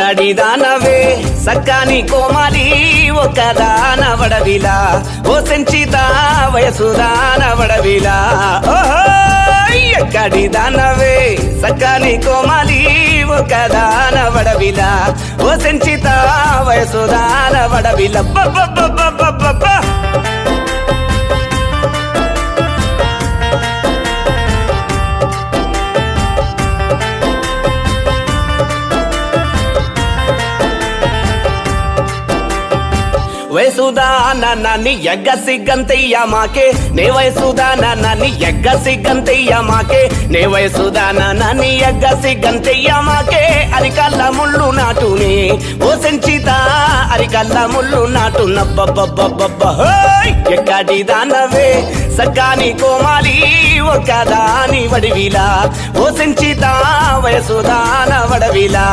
ఎక్కడి దానవే సక్కాని కోమాలి ఒక దానవడవిలా ఓ సంచిత వయసు దానవడవిలా ఓహో ఎక్కడి దానవే సక్కాని కోమాలి ఒక దానవడవిలా ఓ సంచిత వయసు దానవడవిలా వయసుదానని ఎగ్గ సిగ్గంతయ్య మాకే నే వయసుదానని ఎగ్గ సిగ్గంతయ్య మాకే నే వయసుదానని ఎగ్గ సిగ్గంతయ్య మాకే అరికల్ల ముళ్ళు నాటునే ఓ సంచిత అరికల్ల ముళ్ళు నాటు నబ్బబ్బబ్బబ్బ ఎక్కడి దానవే సగ్గాని కోమాలి ఒక దాని వడివిలా ఓ సంచిత వయసుదాన వడవిలా